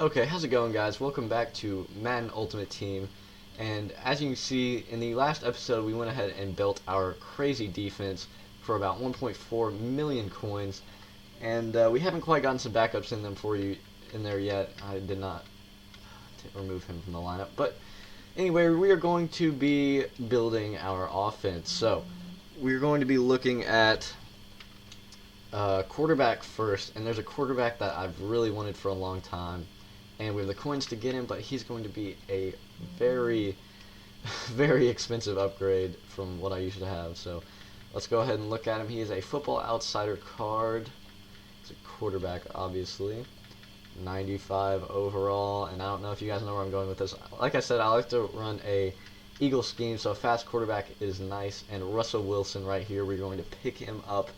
Okay, how's it going, guys? Welcome back to Madden Ultimate Team. And as you can see, in the last episode, we went ahead and built our crazy defense for about 1.4 million coins. And we haven't quite gotten some backups in them for you in there yet. I did not remove him from the lineup. But anyway, we are going to be building our offense. So we're going to be looking at quarterback first. And there's a quarterback that I've really wanted for a long time. And we have the coins to get him, but he's going to be a very, very expensive upgrade from what I used to have. So let's go ahead and look at him. He is a Football Outsider card. He's a quarterback, obviously. 95 overall, and I don't know if you guys know where I'm going with this. Like I said, I like to run a Eagle scheme, so a fast quarterback is nice. And Russell Wilson right here, we're going to pick him up.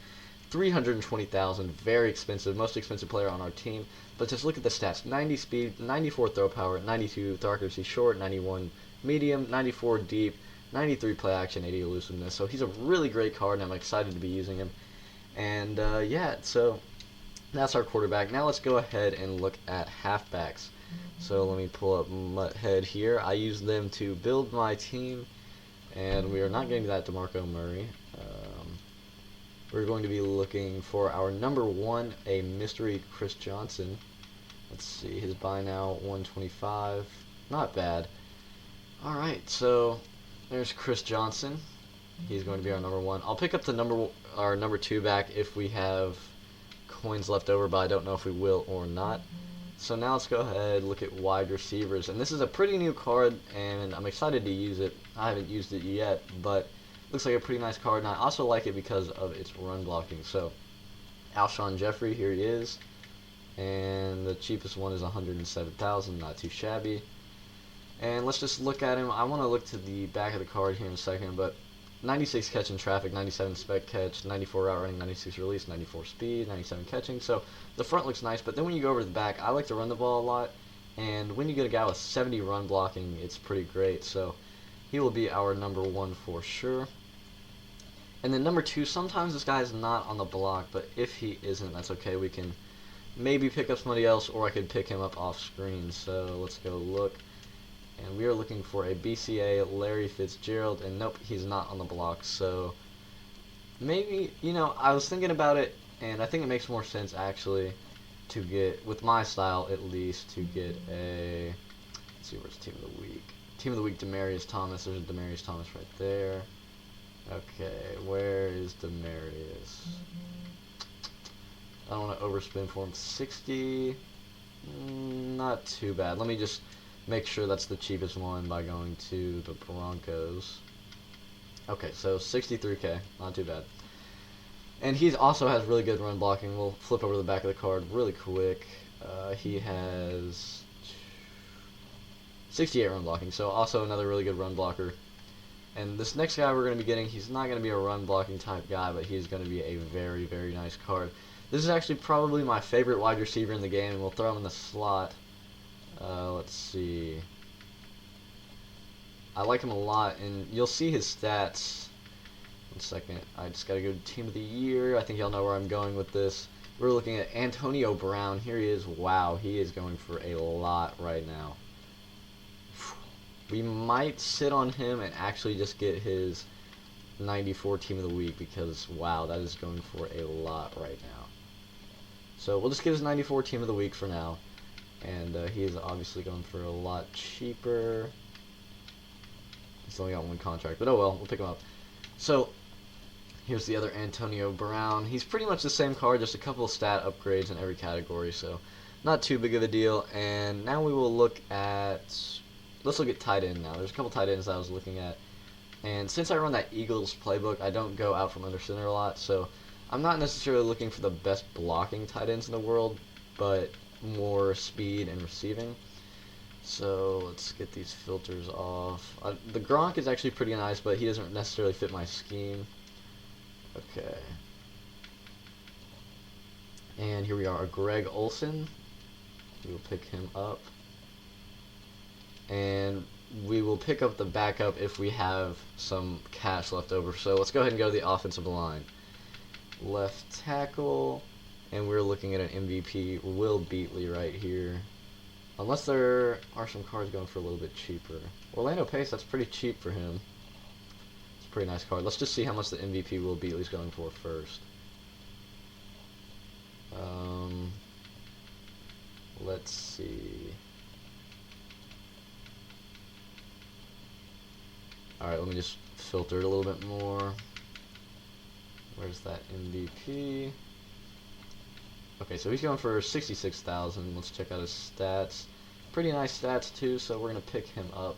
320,000, very expensive, most expensive player on our team. But just look at the stats: 90 speed, 94 throw power, 92 throw accuracy short, 91 medium, 94 deep, 93 play action, 80 elusiveness. So he's a really great card, and I'm excited to be using him. And yeah, so that's our quarterback. Now let's go ahead and look at halfbacks. So let me pull up Mutthead here. I use them to build my team, and we are not getting that DeMarco Murray. We're going to be looking for our number one, a mystery Chris Johnson. Let's see, his buy now 125. Not bad. Alright, so there's Chris Johnson. He's going to be our number one. I'll pick up the our number two back if we have coins left over, but I don't know if we will or not. So now let's go ahead and look at wide receivers. And this is a pretty new card, and I'm excited to use it. I haven't used it yet, but looks like a pretty nice card, and I also like it because of its run blocking. So, Alshon Jeffrey, here he is, and the cheapest one is 107,000, not too shabby. And let's just look at him. I want to look to the back of the card here in a second, but 96 catch in traffic, 97 spec catch, 94 route running, 96 release, 94 speed, 97 catching. So the front looks nice, but then when you go over to the back, I like to run the ball a lot, and when you get a guy with 70 run blocking, it's pretty great. So he will be our number one for sure. And then number two, sometimes this guy is not on the block, but if he isn't, that's okay. We can maybe pick up somebody else, or I could pick him up off screen. So let's go look. And we are looking for a BCA Larry Fitzgerald, and nope, he's not on the block. So maybe, I was thinking about it, and I think it makes more sense actually to get, with my style at least, to get a, let's see, where's Team of the Week? Team of the Week, Demaryius Thomas. There's a Demaryius Thomas right there. Okay, where is Demaryius? I don't want to overspin for him. 60, not too bad. Let me just make sure that's the cheapest one by going to the Broncos. Okay, so 63k, not too bad. And he also has really good run blocking. We'll flip over to the back of the card really quick. He has 68 run blocking, so also another really good run blocker. And this next guy we're going to be getting, he's not going to be a run blocking type guy, but he's going to be a very, very nice card. This is actually probably my favorite wide receiver in the game, and we'll throw him in the slot. Let's see. I like him a lot, and you'll see his stats. 1 second. I just got to go to Team of the Year. I think y'all know where I'm going with this. We're looking at Antonio Brown. Here he is. Wow, he is going for a lot right now. We might sit on him and actually just get his 94 Team of the Week because, wow, that is going for a lot right now. So we'll just get his 94 Team of the Week for now. And he is obviously going for a lot cheaper. He's only got one contract, but oh well, we'll pick him up. So here's the other Antonio Brown. He's pretty much the same card, just a couple of stat upgrades in every category, so not too big of a deal. And now we will look at... let's look at tight end now. There's a couple tight ends I was looking at. And since I run that Eagles playbook, I don't go out from under center a lot. So I'm not necessarily looking for the best blocking tight ends in the world, but more speed and receiving. So let's get these filters off. The Gronk is actually pretty nice, but he doesn't necessarily fit my scheme. Okay. And here we are, Greg Olsen. We'll pick him up. And we will pick up the backup if we have some cash left over. So let's go ahead and go to the offensive line. Left tackle, and we're looking at an MVP, Will Beatley right here. Unless there are some cards going for a little bit cheaper. Orlando Pace, that's pretty cheap for him. It's a pretty nice card. Let's just see how much the MVP will be at least going for first. Let's see. Alright, let me just filter it a little bit more. Where's that MVP? Okay, so he's going for 66,000. Let's check out his stats. Pretty nice stats too, so we're going to pick him up.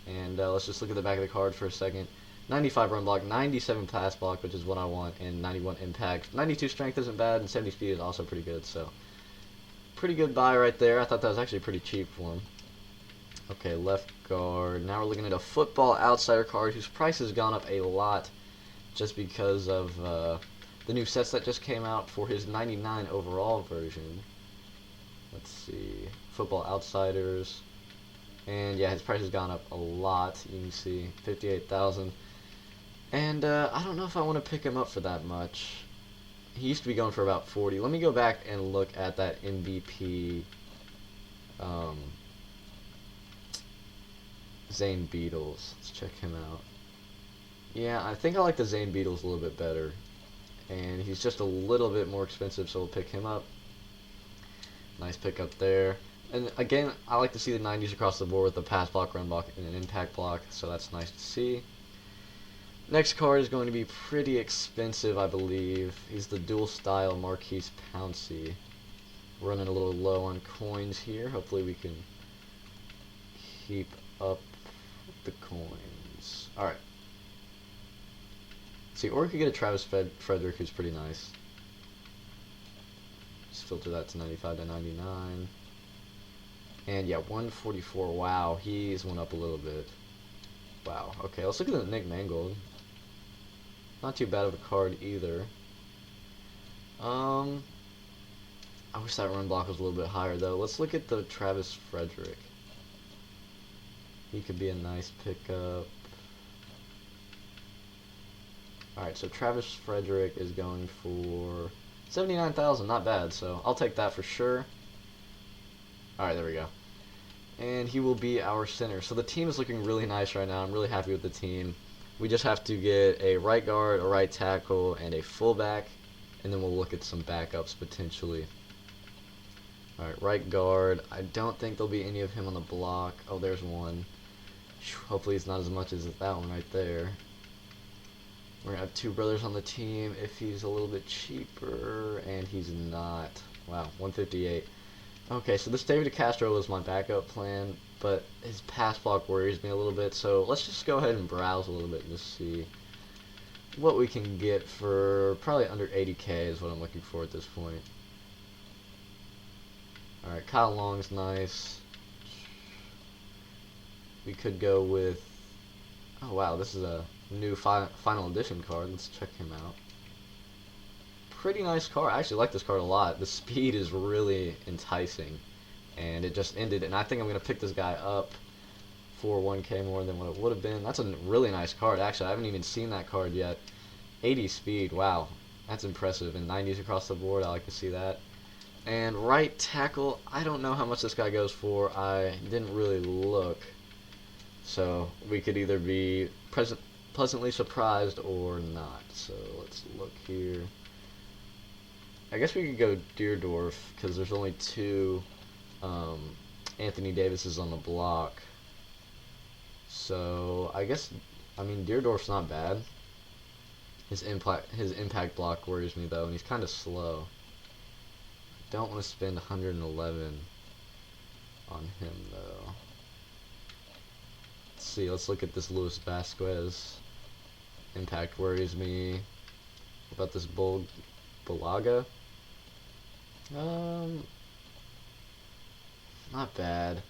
And let's just look at the back of the card for a second. 95 run block, 97 pass block, which is what I want, and 91 impact. 92 strength isn't bad, and 70 speed is also pretty good, so pretty good buy right there. I thought that was actually pretty cheap for him. Okay, left guard. Now we're looking at a football outsider card whose price has gone up a lot just because of the new sets that just came out for his 99 overall version. Let's see. Football outsiders. And yeah, his price has gone up a lot. You can see 58,000. And I don't know if I want to pick him up for that much. He used to be going for about 40. Let me go back and look at that MVP Zane Beatles. Let's check him out. Yeah, I think I like the Zane Beatles a little bit better. And he's just a little bit more expensive, so we'll pick him up. Nice pickup there. And again, I like to see the 90s across the board with the pass block, run block, and an impact block, so that's nice to see. Next card is going to be pretty expensive, I believe. He's the dual style Marquise Pouncey. Running a little low on coins here. Hopefully we can keep up the coins. Alright. See, or we could get a Travis Frederick, who's pretty nice. Just filter that to 95 to 99. And yeah, 144. Wow, he's went up a little bit. Wow. Okay, let's look at the Nick Mangold. Not too bad of a card either. I wish that run block was a little bit higher though. Let's look at the Travis Frederick. He could be a nice pickup. Alright, so Travis Frederick is going for 79,000, not bad, so I'll take that for sure. Alright, there we go. And he will be our center. So the team is looking really nice right now. I'm really happy with the team. We just have to get a right guard, a right tackle, and a fullback, and then we'll look at some backups potentially. Alright, right guard. I don't think there'll be any of him on the block. Oh, there's one. Hopefully it's not as much as that one right there. We're going to have two brothers on the team if he's a little bit cheaper, and he's not. Wow, 158. Okay, so this David Castro was my backup plan, but his pass block worries me a little bit, so let's just go ahead and browse a little bit and just see what we can get for probably under 80k is what I'm looking for at this point. Alright, Kyle Long's nice. We could go with... Oh wow, this is a new final edition card. Let's check him out. Pretty nice card. I actually like this card a lot. The speed is really enticing. And it just ended, and I think I'm going to pick this guy up for 1k more than what it would have been. That's a really nice card, actually. I haven't even seen that card yet. 80 speed, wow. That's impressive. And 90s across the board, I like to see that. And right tackle, I don't know how much this guy goes for. I didn't really look. So we could either be pleasantly surprised or not. So let's look here. I guess we could go Deerdorf because there's only two Anthony Davises on the block. So I guess, I mean, Deerdorf's not bad. His impact block worries me though, and he's kind of slow. I don't want to spend 111 on him though. Let's see, let's look at this Luis Vasquez. Impact worries me. What about this Bulaga? Not bad.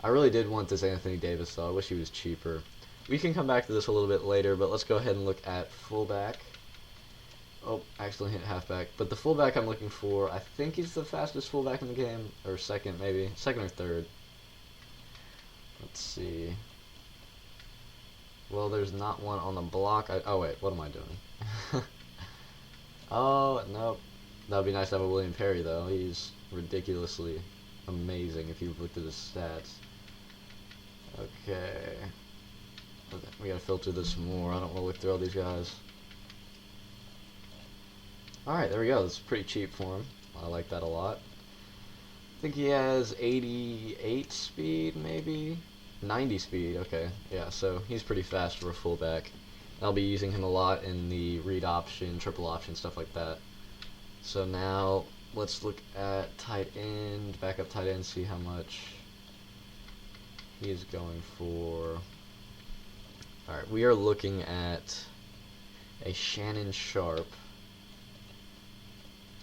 I really did want this Anthony Davis though. I wish he was cheaper. We can come back to this a little bit later, but let's go ahead and look at fullback. Oh, I accidentally hit halfback. But the fullback I'm looking for, I think he's the fastest fullback in the game. Or second, maybe. Second or third. Let's see. Well, there's not one on the block. Oh, wait. What am I doing? Oh, nope. That would be nice to have a William Perry, though. He's ridiculously amazing if you looked at his stats. Okay. We gotta filter this more. I don't want to look through all these guys. Alright, there we go. That's pretty cheap for him. I like that a lot. I think he has 88 speed, maybe? 90 speed, okay. Yeah, so he's pretty fast for a fullback. I'll be using him a lot in the read option, triple option, stuff like that. So now, let's look at tight end, backup tight end, see how much he is going for. Alright, we are looking at a Shannon Sharp.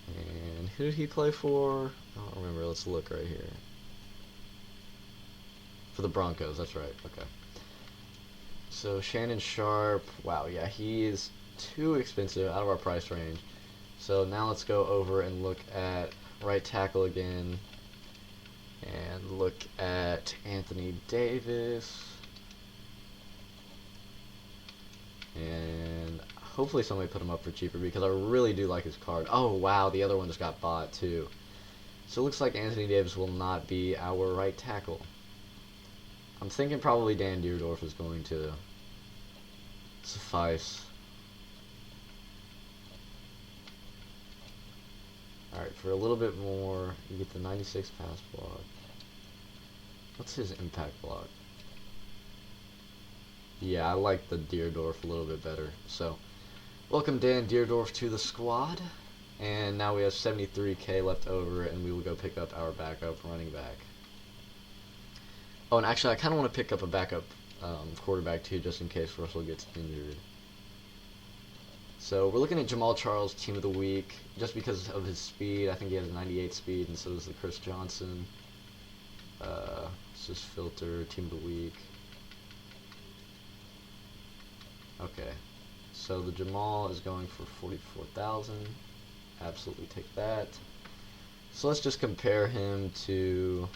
And who did he play for? I don't remember. Let's look right here. For the Broncos, that's right. Okay. So Shannon Sharp, wow, yeah, he is too expensive, out of our price range. So now let's go over and look at right tackle again. And look at Anthony Davis. And hopefully somebody put him up for cheaper because I really do like his card. Oh, wow, the other one just got bought too. So it looks like Anthony Davis will not be our right tackle. I'm thinking probably Dan Deerdorf is going to suffice. Alright, for a little bit more, you get the 96 pass block. What's his impact block? Yeah, I like the Deerdorf a little bit better. So, welcome Dan Deerdorf to the squad. And now we have 73k left over, and we will go pick up our backup running back. Oh, and actually, I kind of want to pick up a backup quarterback too, just in case Russell gets injured. So we're looking at Jamal Charles, team of the week, just because of his speed. I think he has 98 speed, and so does the Chris Johnson. Let's just filter team of the week. Okay, so the Jamal is going for 44,000. Absolutely take that. So let's just compare him to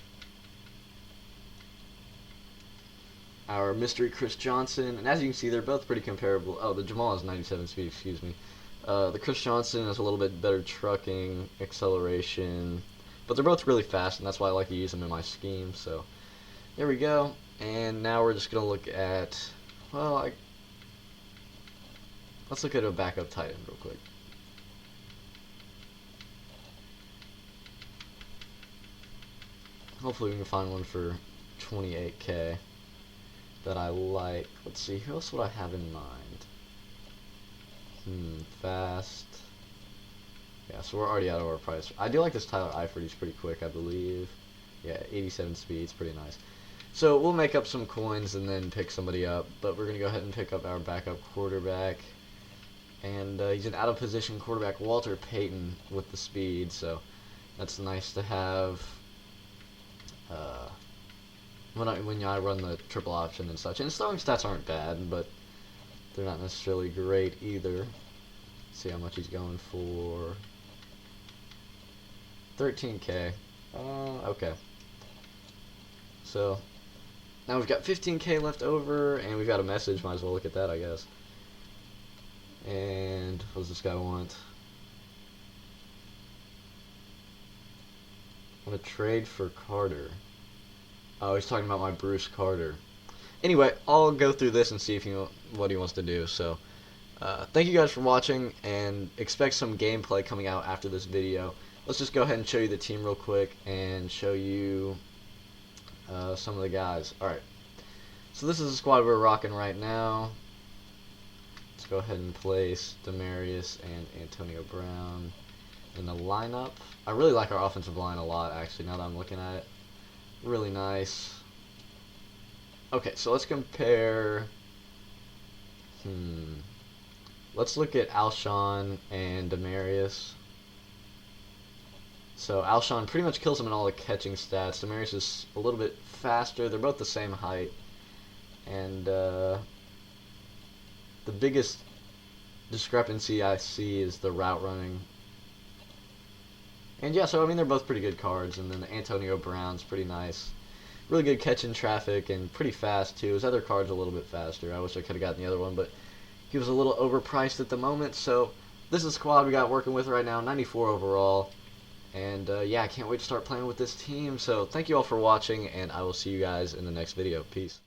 our mystery Chris Johnson, and as you can see, they're both pretty comparable. Oh, the Jamal has 97 speed, excuse me. The Chris Johnson has a little bit better trucking, acceleration, but they're both really fast, and that's why I like to use them in my scheme. So there we go. And now we're just gonna look at, well, let's look at a backup tight end real quick. Hopefully we can find one for 28k that I like. Let's see, who else would I have in mind? Fast. Yeah, so we're already out of our price. I do like this Tyler Eifert. He's pretty quick, I believe. Yeah, 87 speed. It's pretty nice. So we'll make up some coins and then pick somebody up. But we're going to go ahead and pick up our backup quarterback. And he's an out-of-position quarterback, Walter Payton, with the speed. So that's nice to have when I run the triple option and such. And his throwing stats aren't bad, but they're not necessarily great either. Let's see how much he's going for. 13k. Okay. So now we've got 15k left over, and we've got a message. Might as well look at that, I guess. And what does this guy want? I want to trade for Carter. Oh, he's talking about my Bruce Carter. Anyway, I'll go through this and see if what he wants to do. So, thank you guys for watching, and expect some gameplay coming out after this video. Let's just go ahead and show you the team real quick and show you some of the guys. Alright, so this is the squad we're rocking right now. Let's go ahead and place Demarius and Antonio Brown in the lineup. I really like our offensive line a lot, actually, now that I'm looking at it. Really nice. Okay, so let's compare. Let's look at Alshon and Demarius. So Alshon pretty much kills him in all the catching stats. Demarius is a little bit faster. They're both the same height. And the biggest discrepancy I see is the route running. And yeah, so I mean, they're both pretty good cards. And then the Antonio Brown's pretty nice. Really good catch in traffic and pretty fast too. His other card's a little bit faster. I wish I could have gotten the other one, but he was a little overpriced at the moment. So this is the squad we got working with right now. 94 overall. And yeah, I can't wait to start playing with this team. So thank you all for watching, and I will see you guys in the next video. Peace.